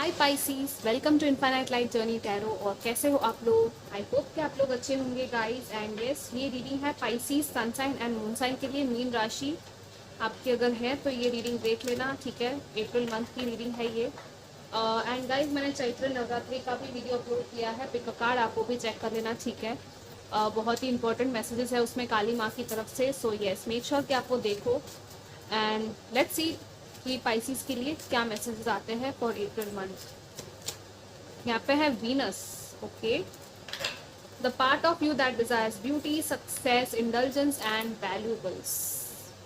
Hi Pisces, welcome to infinite light journey tarot. और कैसे हो आप लोग? आई होप कि आप लोग अच्छे होंगे गाइस। एंड यस, ये रीडिंग है Pisces sun sign and moon sign के लिए। मीन राशि आपकी अगर है तो ये रीडिंग देख लेना, ठीक है। अप्रैल मंथ की रीडिंग है ये। एंड गाइस, मैंने चैत्र नवरात्रि का भी वीडियो अपलोड किया है, पिक कार्ड आप वो भी चेक कर लेना, ठीक है। बहुत ही इंपॉर्टेंट मैसेजेस है उसमें काली माँ की तरफ से। सो यस, मेक श्योर कि आप वो देखो। एंड लेट्स सी कि पाइसिस के लिए क्या मैसेजेस आते हैं फॉर अप्रैल मंथ। यहाँ पे है Venus, okay. The part of you that desires beauty, success, indulgence and valuables.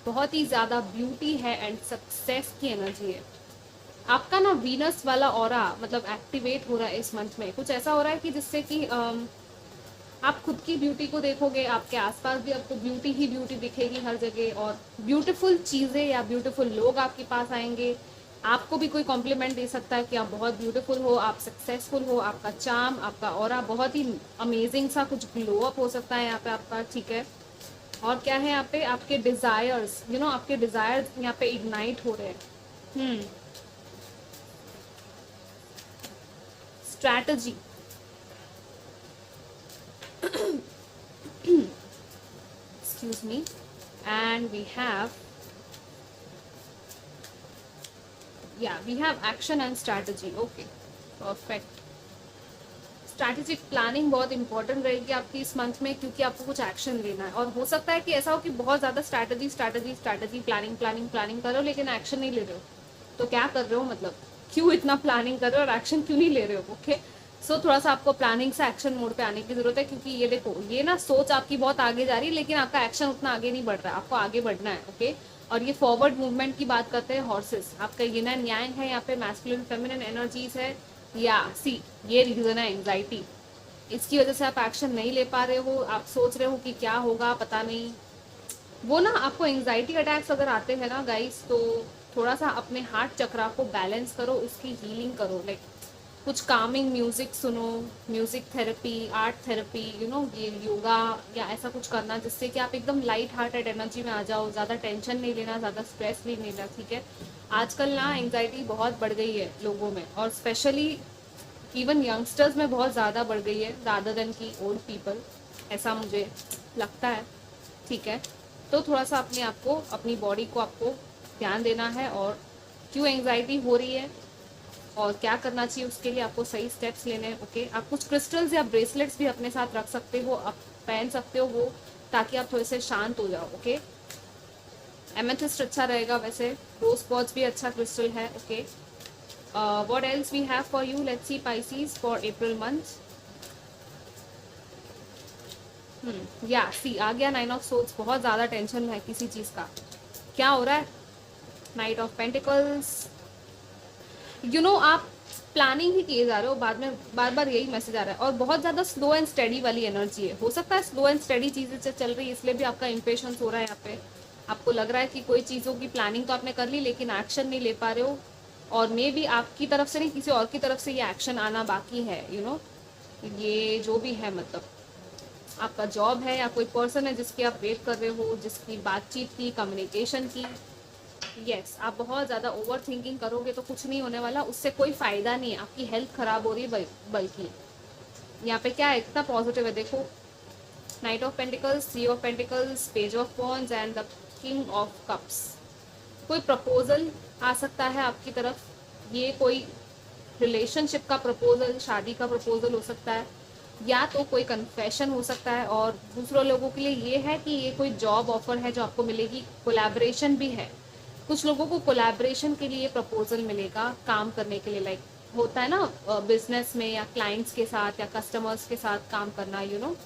बहुत ही ज़्यादा ब्यूटी है एंड सक्सेस की एनर्जी है। आपका ना वीनस वाला ऑरा मतलब एक्टिवेट हो रहा है इस मंथ में। कुछ ऐसा हो रहा है कि जिससे कि आप खुद की ब्यूटी को देखोगे, आपके आसपास भी आपको ब्यूटी ही ब्यूटी दिखेगी हर जगह। और ब्यूटीफुल चीज़ें या ब्यूटीफुल लोग आपके पास आएंगे। आपको भी कोई कॉम्प्लीमेंट दे सकता है कि आप बहुत ब्यूटीफुल हो, आप सक्सेसफुल हो, आपका चार्म, आपका ऑरा बहुत ही अमेजिंग सा कुछ ग्लो अप हो सकता है यहाँ पे आपका, ठीक है। और क्या है यहाँ पे, आपके डिज़ायर्स, आपके डिज़ायर्स यहाँ पे इग्नाइट हो रहे हैं। Strategy, excuse me, and we have action and strategy, okay, perfect। Strategic planning बहुत इंपॉर्टेंट रहेगी आपकी इस मंथ में, क्योंकि आपको कुछ एक्शन लेना है। और हो सकता है कि ऐसा हो कि बहुत ज़्यादा strategy strategy strategy planning planning planning कर रहे हो लेकिन एक्शन नहीं ले रहे हो। तो क्या कर रहे हो, मतलब क्यों इतना प्लानिंग कर रहे हो और एक्शन क्यों नहीं ले रहे हो? ओके, सो थोड़ा सा आपको प्लानिंग से एक्शन मोड पे आने की जरूरत है, क्योंकि ये देखो, ये ना सोच आपकी बहुत आगे जा रही है लेकिन आपका एक्शन उतना आगे नहीं बढ़ रहा है। आपको आगे बढ़ना है, ओके। और ये फॉरवर्ड मूवमेंट की बात करते हैं हॉर्सेस। आपका ये ना न्याय है, यहाँ पे मैस्कुलिन फेमिनिन एनर्जीज है। या सी, ये रीजन है एंग्जाइटी। इसकी वजह से आप एक्शन नहीं ले पा रहे हो। आप सोच रहे हो कि क्या होगा, पता नहीं। वो ना आपको एंग्जाइटी अटैक्स अगर आते हैं ना गाइस, तो थोड़ा सा अपने हार्ट चक्रा को बैलेंस करो, उसकी हीलिंग करो। लाइक कुछ कामिंग म्यूजिक सुनो, म्यूजिक थेरेपी, आर्ट थेरेपी, ये योगा या ऐसा कुछ करना जिससे कि आप एकदम लाइट हार्टेड एनर्जी में आ जाओ। ज़्यादा टेंशन नहीं लेना, ज़्यादा स्ट्रेस नहीं लेना, ठीक है। आजकल ना एंग्जाइटी बहुत बढ़ गई है लोगों में, और स्पेशली इवन यंगस्टर्स में बहुत ज़्यादा बढ़ गई है रादर देन की ओल्ड पीपल, ऐसा मुझे लगता है, ठीक है। तो थोड़ा सा अपने आप को, अपनी बॉडी को आपको ध्यान देना है, और क्यों एंग्जाइटी हो रही है और क्या करना चाहिए उसके लिए आपको सही स्टेप्स लेने हैं, ओके। आप कुछ क्रिस्टल्स या ब्रेसलेट्स भी अपने साथ रख सकते हो, आप पहन सकते हो वो, ताकि आप थोड़े से शांत हो जाओ, ओके। एमेथिस्ट अच्छा रहेगा वैसे, रोज क्वार्ट्ज भी अच्छा क्रिस्टल है, okay. What else we have for you? Let's see Pisces for April month. या सी आ गया 9 ऑफ सोर्ड्स। बहुत ज़्यादा टेंशन है किसी चीज़ का। क्या हो रहा है? Night of pentacles. आप प्लानिंग ही किए जा रहे हो, बाद में बार बार यही मैसेज आ रहा है। और बहुत ज़्यादा स्लो एंड स्टडी वाली एनर्जी है। हो सकता है स्लो एंड स्टडी चीज़ें चल रही है, इसलिए भी आपका इम्पेशंस हो रहा है यहाँ पे। आपको लग रहा है कि कोई चीज़ों की प्लानिंग तो आपने कर ली लेकिन एक्शन नहीं ले पा रहे हो। और मे भी आपकी तरफ से नहीं, किसी और की तरफ से ये एक्शन आना बाकी है, ये जो भी है, मतलब आपका जॉब है या कोई पर्सन है जिसकी आप वेट कर रहे हो, जिसकी बातचीत की, कम्युनिकेशन की। यस, आप बहुत ज़्यादा ओवर थिंकिंग करोगे तो कुछ नहीं होने वाला, उससे कोई फ़ायदा नहीं है। आपकी हेल्थ ख़राब हो रही है बल्कि। यहाँ पे क्या है, इतना पॉजिटिव है, देखो। Night of pentacles, 3 of pentacles, page of wands and the king of cups. कोई प्रपोजल आ सकता है आपकी तरफ। ये कोई रिलेशनशिप का प्रपोजल, शादी का प्रपोजल हो सकता है, या तो कोई कन्फेशन हो सकता है। और दूसरों लोगों के लिए ये है कि ये कोई जॉब ऑफर है जो आपको मिलेगी। कोलैबोरेशन भी है, कुछ लोगों को कोलैबोरेशन के लिए प्रपोजल मिलेगा काम करने के लिए। लाइक होता है ना बिजनेस में, या क्लाइंट्स के साथ या कस्टमर्स के साथ काम करना,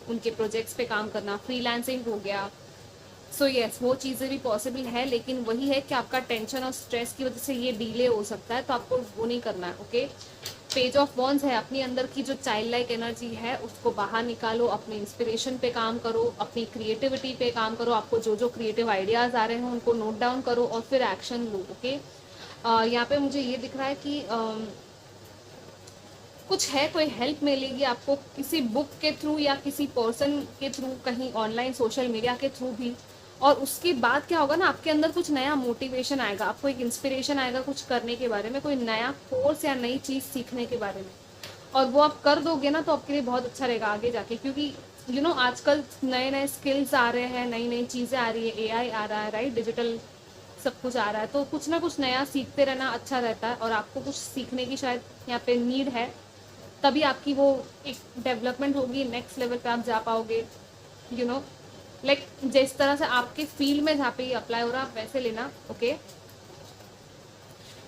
उनके प्रोजेक्ट्स पे काम करना, फ्रीलांसिंग हो गया। सो यस, वो चीज़ें भी पॉसिबल है, लेकिन वही है कि आपका टेंशन और स्ट्रेस की वजह से ये डिले हो सकता है, तो आपको वो नहीं करना है, ओके। पेज ऑफ वॉन्ड्स है, अपनी अंदर की जो चाइल्ड लाइक एनर्जी है उसको बाहर निकालो, अपने इंस्पिरेशन पे काम करो, अपनी क्रिएटिविटी पे काम करो। आपको जो जो क्रिएटिव आइडियाज़ आ रहे हैं उनको नोट डाउन करो और फिर एक्शन लो, ओके। यहाँ पे मुझे ये दिख रहा है कि कुछ है, कोई हेल्प मिलेगी आपको किसी बुक के थ्रू या किसी पर्सन के थ्रू, कहीं ऑनलाइन सोशल मीडिया के थ्रू भी। और उसके बाद क्या होगा ना, आपके अंदर कुछ नया मोटिवेशन आएगा, आपको एक इंस्पिरेशन आएगा कुछ करने के बारे में, कोई नया कोर्स या नई चीज़ सीखने के बारे में, और वो आप कर दोगे ना तो आपके लिए बहुत अच्छा रहेगा आगे जाके। क्योंकि आजकल नए नए स्किल्स आ रहे हैं, नई नई चीज़ें आ रही है, एआई आ रहा है, राइट, डिजिटल सब कुछ आ रहा है, तो कुछ ना कुछ नया सीखते रहना अच्छा रहता है। और आपको कुछ सीखने की शायद यहाँ पे नीड है, तभी आपकी वो एक डेवलपमेंट होगी, नेक्स्ट लेवल पे आप जा पाओगे। यू नो लाइक जिस तरह से आपके फील्ड में जहाँ पे ये अप्लाई हो रहा है आप वैसे लेना, ओके।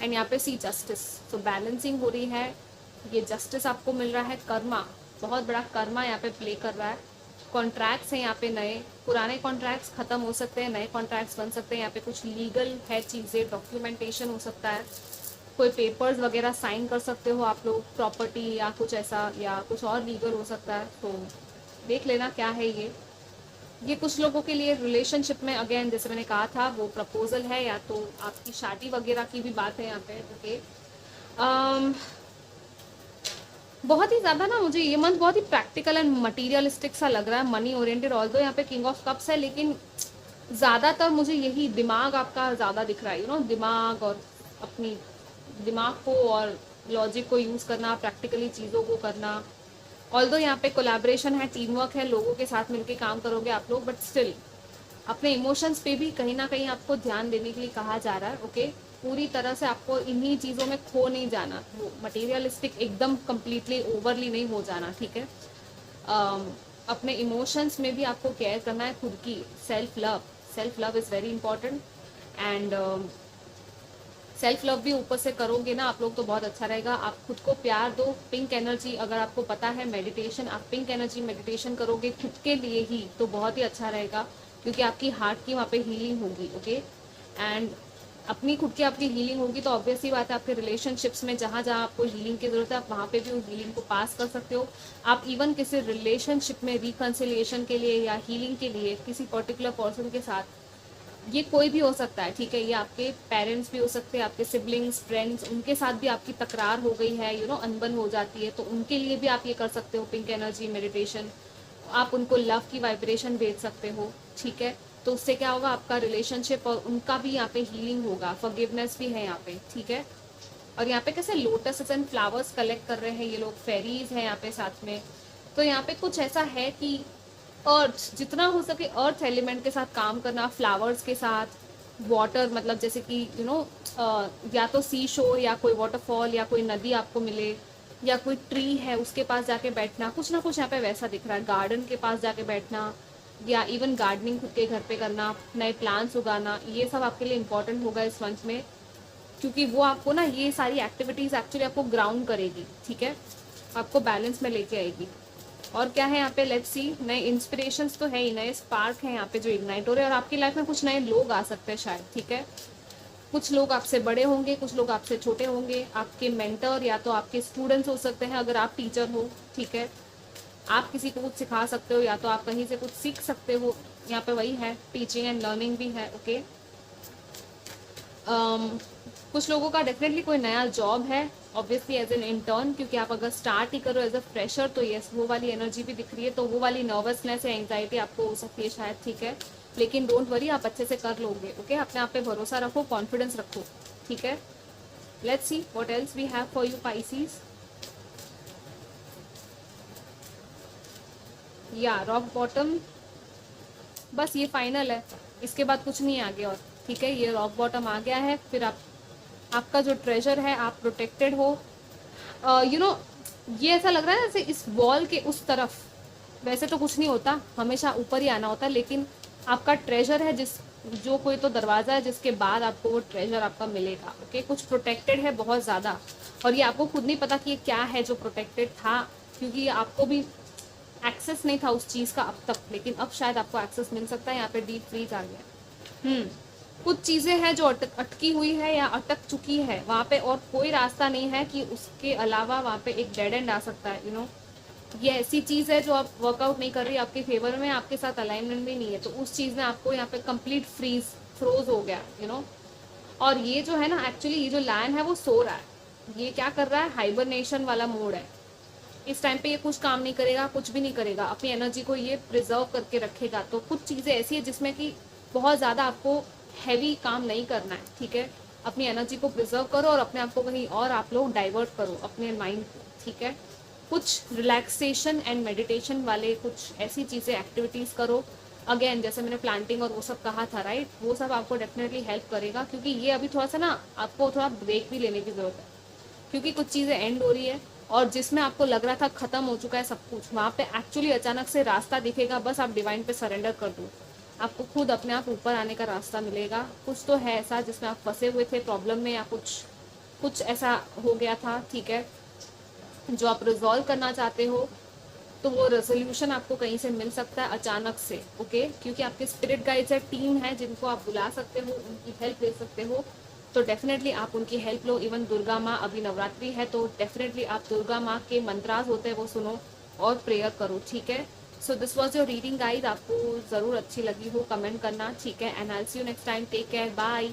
एंड यहाँ पे सी जस्टिस, सो बैलेंसिंग हो रही है, ये जस्टिस आपको मिल रहा है, कर्मा, बहुत बड़ा कर्मा यहाँ पे प्ले कर रहा है। कॉन्ट्रैक्ट्स हैं यहाँ पे नए, पुराने कॉन्ट्रैक्ट्स खत्म हो सकते हैं, नए कॉन्ट्रैक्ट्स बन सकते हैं। यहाँ पे कुछ लीगल है चीज़ें, डॉक्यूमेंटेशन हो सकता है, कोई पेपर्स वगैरह साइन कर सकते हो आप लोग, प्रॉपर्टी या कुछ ऐसा, या कुछ और लीगल हो सकता है। तो देख लेना क्या है ये कुछ लोगों के लिए रिलेशनशिप में, अगेन जैसे मैंने कहा था, वो प्रपोजल है या तो आपकी शादी वगैरह की भी बात है यहाँ पे, ओके। बहुत ही ज़्यादा ना मुझे ये मंथ बहुत ही प्रैक्टिकल एंड मटीरियलिस्टिक सा लग रहा है, मनी ओरिएंटेड। ऑल्दो यहाँ पे किंग ऑफ कप्स है, लेकिन ज़्यादातर मुझे यही दिमाग आपका ज़्यादा दिख रहा है, दिमाग, और अपनी दिमाग को और लॉजिक को यूज़ करना, प्रैक्टिकली चीज़ों को करना। ऑल्दो यहाँ पे कोलैबोरेशन है, टीम वर्क है, लोगों के साथ मिलके काम करोगे आप लोग, बट स्टिल अपने इमोशंस पे भी कहीं ना कहीं आपको ध्यान देने के लिए कहा जा रहा है, ओके। पूरी तरह से आपको इन्हीं चीज़ों में खो नहीं जाना, वो मटेरियलिस्टिक एकदम कंप्लीटली ओवरली नहीं हो जाना, ठीक है। अपने इमोशंस में भी आपको केयर करना है, खुद की self love is very important. And self love भी ऊपर से करोगे ना आप लोग तो बहुत अच्छा रहेगा। आप खुद को प्यार दो, पिंक एनर्जी, अगर आपको पता है मेडिटेशन, आप पिंक एनर्जी मेडिटेशन करोगे खुद के लिए ही तो बहुत ही अच्छा रहेगा, क्योंकि आपकी हार्ट की वहाँ पे हीलिंग होगी, ओके। एंड अपनी खुद की आपकी हीलिंग होगी तो ऑब्वियसली बात है, आपके रिलेशनशिप्स में जहाँ जहाँ आपको हीलिंग की ज़रूरत है आप वहाँ पे भी उस हीलिंग को पास कर सकते हो। आप इवन किसी रिलेशनशिप में रिकन्सिलिएशन के लिए या हीलिंग के लिए किसी पर्टिकुलर पर्सन के साथ, ये कोई भी हो सकता है, ठीक है, ये आपके पेरेंट्स भी हो सकते हैं, आपके सिबलिंग्स, फ्रेंड्स, उनके साथ भी आपकी तकरार हो गई है, अनबन हो जाती है, तो उनके लिए भी आप ये कर सकते हो, पिंक एनर्जी मेडिटेशन। आप उनको लव की वाइब्रेशन भेज सकते हो, ठीक है। तो उससे क्या होगा, आपका रिलेशनशिप और उनका भी यहाँ पे हीलिंग होगा, फॉरगिवनेस भी है यहाँ पे, ठीक है। और यहाँ पे कैसे लोटस एंड फ्लावर्स कलेक्ट कर रहे हैं ये लोग, फेरीज हैं यहाँ पे साथ में। तो यहाँ पे कुछ ऐसा है कि अर्थ, जितना हो सके अर्थ एलिमेंट के साथ काम करना, फ्लावर्स के साथ, वाटर, मतलब जैसे कि या तो सी शोर या कोई वाटरफॉल या कोई नदी आपको मिले, या कोई ट्री है उसके पास जाके बैठना, कुछ ना कुछ यहाँ पे वैसा दिख रहा है, गार्डन के पास जाके बैठना, या इवन गार्डनिंग खुद के घर पे करना, नए प्लांट्स उगाना, ये सब आपके लिए इंपॉर्टेंट होगा इस मंथ में, क्योंकि वो आपको ना ये सारी एक्टिविटीज़ एक्चुअली आपको ग्राउंड करेगी, ठीक है, आपको बैलेंस में लेके आएगी। और क्या है यहाँ पे, लेट्स सी, नए इंस्पिरेशंस तो है ही, नए स्पार्क हैं यहाँ पे जो इग्नाइट हो रहे हैं, और आपकी लाइफ में कुछ नए लोग आ सकते हैं शायद, ठीक है। कुछ लोग आपसे बड़े होंगे, कुछ लोग आपसे छोटे होंगे, आपके मेंटर या तो आपके स्टूडेंट्स हो सकते हैं अगर आप टीचर हो, ठीक है। आप किसी को कुछ सिखा सकते हो या तो आप कहीं से कुछ सीख सकते हो, यहाँ पे वही है, टीचिंग एंड लर्निंग भी है, ओके। कुछ लोगों का डेफिनेटली कोई नया जॉब है, ऑब्वियसली एज एन इंटर्न, क्योंकि आप अगर स्टार्ट ही करो एज अ फ्रेशर तो यस वो वाली एनर्जी भी दिख रही है, तो वो वाली नर्वसनेस या एंग्जाइटी आपको हो सकती है शायद, ठीक है। लेकिन डोंट वरी, आप अच्छे से कर लोगे, ओके। अपने आप पे भरोसा रखो, कॉन्फिडेंस रखो, ठीक है। Let's see what else we have for you Pisces. या रॉक बॉटम, बस ये फाइनल है, इसके बाद कुछ नहीं आगे और, ठीक है। ये रॉक बॉटम आ गया है, फिर आपका जो ट्रेजर है, आप प्रोटेक्टेड हो। ये ऐसा लग रहा है जैसे इस वॉल के उस तरफ, वैसे तो कुछ नहीं होता, हमेशा ऊपर ही आना होता है, लेकिन आपका ट्रेजर है जो कोई तो दरवाज़ा है जिसके बाद आपको वो ट्रेजर आपका मिलेगा, ओके। कुछ प्रोटेक्टेड है बहुत ज़्यादा, और ये आपको खुद नहीं पता कि ये क्या है जो प्रोटेक्टेड था, क्योंकि आपको भी एक्सेस नहीं था उस चीज़ का अब तक, लेकिन अब शायद आपको एक्सेस मिल सकता है। यहाँ पे डीप फ्रीज आ गया। कुछ चीज़ें हैं जो अटकी हुई है या अटक चुकी है, वहाँ पे और कोई रास्ता नहीं है कि उसके अलावा वहाँ पे एक डेड एंड आ सकता है, ये ऐसी चीज़ है जो आप वर्कआउट नहीं कर रही आपके फेवर में, आपके साथ अलाइनमेंट भी नहीं है, तो उस चीज़ में आपको यहाँ पे कंप्लीट फ्रोज हो गया, और ये जो है ना, एक्चुअली ये जो लायन है वो सो रहा है, ये क्या कर रहा है, हाइबरनेशन वाला मोड है। इस टाइम पे ये कुछ काम नहीं करेगा, कुछ भी नहीं करेगा, अपनी एनर्जी को ये प्रिजर्व करके रखेगा। तो कुछ चीज़ें ऐसी है जिसमें कि बहुत ज़्यादा आपको हैवी काम नहीं करना है, ठीक है। अपनी एनर्जी को प्रिजर्व करो और अपने आप को कहीं और आप लोग डाइवर्ट करो अपने माइंड को, ठीक है। कुछ रिलैक्सेशन एंड मेडिटेशन वाले कुछ ऐसी चीज़ें एक्टिविटीज़ करो। अगेन जैसे मैंने प्लांटिंग और वो सब कहा था, राइट, वो सब आपको डेफिनेटली हेल्प करेगा, क्योंकि ये अभी थोड़ा सा ना आपको थोड़ा ब्रेक भी लेने की ज़रूरत है, क्योंकि कुछ चीज़ें एंड हो रही है और जिसमें आपको लग रहा था ख़त्म हो चुका है सब कुछ, वहाँ पे एक्चुअली अचानक से रास्ता दिखेगा। बस आप डिवाइन पे सरेंडर कर दो, आपको खुद अपने आप ऊपर आने का रास्ता मिलेगा। कुछ तो है ऐसा जिसमें आप फंसे हुए थे प्रॉब्लम में, या कुछ कुछ ऐसा हो गया था, ठीक है, जो आप रिजॉल्व करना चाहते हो, तो वो रेजोल्यूशन आपको कहीं से मिल सकता है अचानक से, ओके। क्योंकि आपके स्पिरिट गाइड्स है, टीम है, जिनको आप बुला सकते हो, उनकी हेल्प ले सकते हो, तो डेफिनेटली आप उनकी हेल्प लो। इवन दुर्गा माँ, अभी नवरात्रि है तो डेफिनेटली आप दुर्गा माँ के मंत्रास होते हैं वो सुनो और प्रेयर करो, ठीक है। So this was your reading guide. आपको ज़रूर अच्छी लगी हो, कमेंट करना, ठीक है। And I will see you next time. Take care, bye.